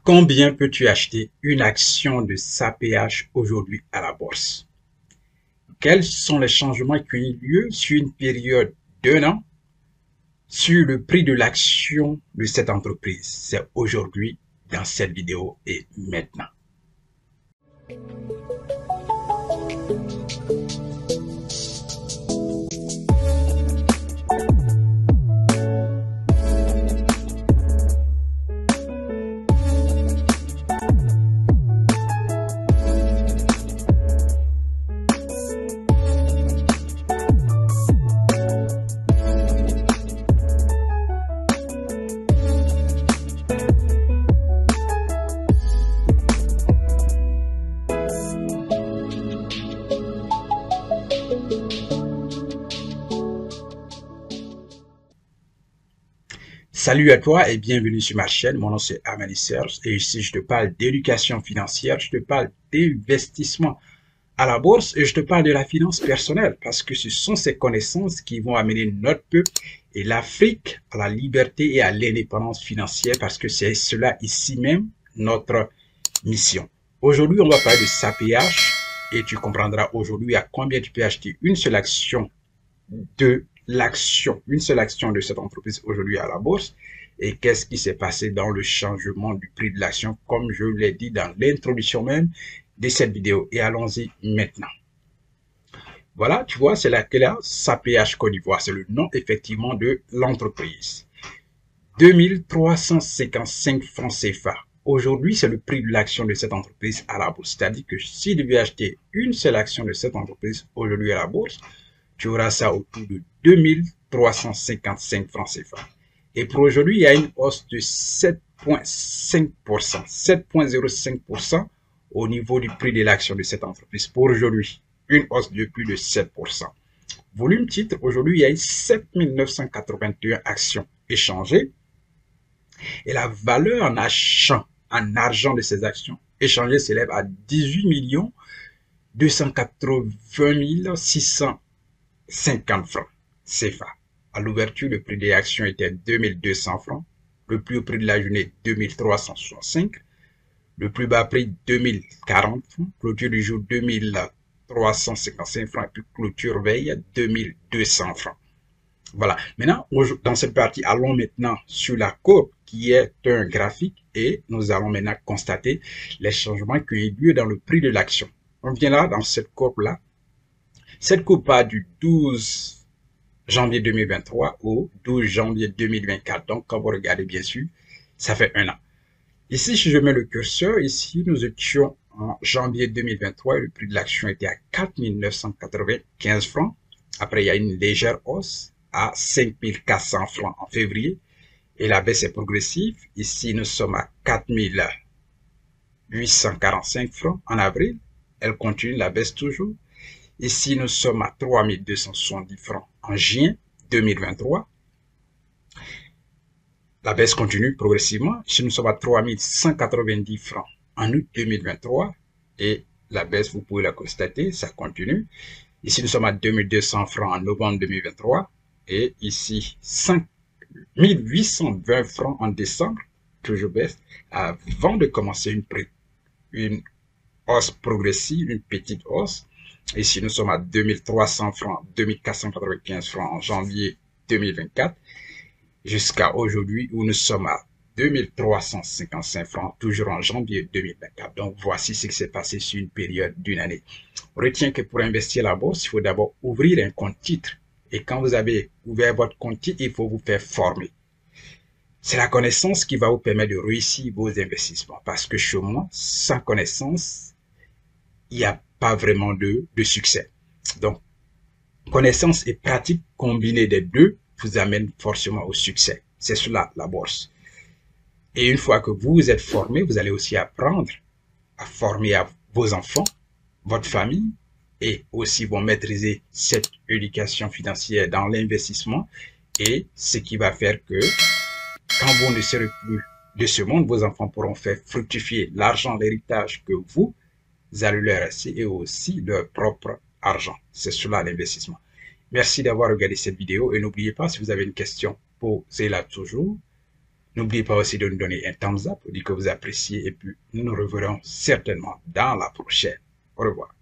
Combien peux-tu acheter une action de SAPH aujourd'hui à la bourse? Quels sont les changements qui ont eu lieu sur une période d'un an sur le prix de l'action de cette entreprise? C'est aujourd'hui dans cette vidéo et maintenant. Salut à toi et bienvenue sur ma chaîne. Mon nom c'est Amani Serge et ici je te parle d'éducation financière, je te parle d'investissement à la bourse et je te parle de la finance personnelle parce que ce sont ces connaissances qui vont amener notre peuple et l'Afrique à la liberté et à l'indépendance financière parce que c'est cela ici même notre mission. Aujourd'hui, on va parler de SAPH et tu comprendras aujourd'hui à combien tu peux acheter une seule action de cette entreprise aujourd'hui à la bourse et qu'est-ce qui s'est passé dans le changement du prix de l'action comme je l'ai dit dans l'introduction même de cette vidéo. Et allons-y maintenant. Voilà, tu vois, c'est laquelle SAPH Côte d'Ivoire, c'est le nom effectivement de l'entreprise. 2355 francs CFA. Aujourd'hui, c'est le prix de l'action de cette entreprise à la bourse. C'est-à-dire que si tu devais acheter une seule action de cette entreprise aujourd'hui à la bourse, tu auras ça autour de 2355 francs CFA. Et pour aujourd'hui, il y a une hausse de 7,5%, 7,05% au niveau du prix de l'action de cette entreprise. Pour aujourd'hui, une hausse de plus de 7%. Volume titre, aujourd'hui, il y a eu 7981 actions échangées. Et la valeur en argent de ces actions échangées s'élève à 18 280 650 francs CFA. À l'ouverture, le prix des actions était 2200 francs. Le plus haut prix de la journée, 2365. Le plus bas prix, 2040 francs. Clôture du jour, 2355 francs. Et puis clôture veille, 2200 francs. Voilà. Maintenant, dans cette partie, allons maintenant sur la courbe qui est un graphique et nous allons maintenant constater les changements qui ont eu lieu dans le prix de l'action. On vient là, dans cette courbe-là. Cette courbe part du 12 janvier 2023 au 12 janvier 2024. Donc, quand vous regardez, bien sûr, ça fait un an. Ici, si je mets le curseur, ici, nous étions en janvier 2023 et le prix de l'action était à 4 995 francs. Après, il y a une légère hausse à 5 400 francs en février et la baisse est progressive. Ici, nous sommes à 4 845 francs en avril. Elle continue, la baisse toujours. Ici, nous sommes à 3 270 francs en juin 2023. La baisse continue progressivement. Ici, nous sommes à 3 190 francs en août 2023. Et la baisse, vous pouvez la constater, ça continue. Ici, nous sommes à 2200 francs en novembre 2023. Et ici, 5 820 francs en décembre, toujours baisse, avant de commencer une hausse progressive, une petite hausse. Ici, nous sommes à 2300 francs, 2495 francs en janvier 2024, jusqu'à aujourd'hui où nous sommes à 2355 francs, toujours en janvier 2024. Donc, voici ce qui s'est passé sur une période d'une année. Retiens que pour investir à la bourse, il faut d'abord ouvrir un compte titre. Et quand vous avez ouvert votre compte titre, il faut vous faire former. C'est la connaissance qui va vous permettre de réussir vos investissements. Parce que chez moi, sans connaissance, il n'y a pas vraiment de succès. Donc, connaissance et pratique combinée des deux vous amène forcément au succès. C'est cela, la bourse. Et une fois que vous êtes formé, vous allez aussi apprendre à former vos enfants, votre famille, et aussi vont maîtriser cette éducation financière dans l'investissement. Et ce qui va faire que quand vous ne serez plus de ce monde, vos enfants pourront faire fructifier l'argent, l'héritage que vous allez leur laisser et aussi leur propre argent. C'est cela l'investissement. Merci d'avoir regardé cette vidéo et n'oubliez pas, si vous avez une question, posez-la toujours. N'oubliez pas aussi de nous donner un thumbs up, dire que vous appréciez et puis nous nous reverrons certainement dans la prochaine. Au revoir.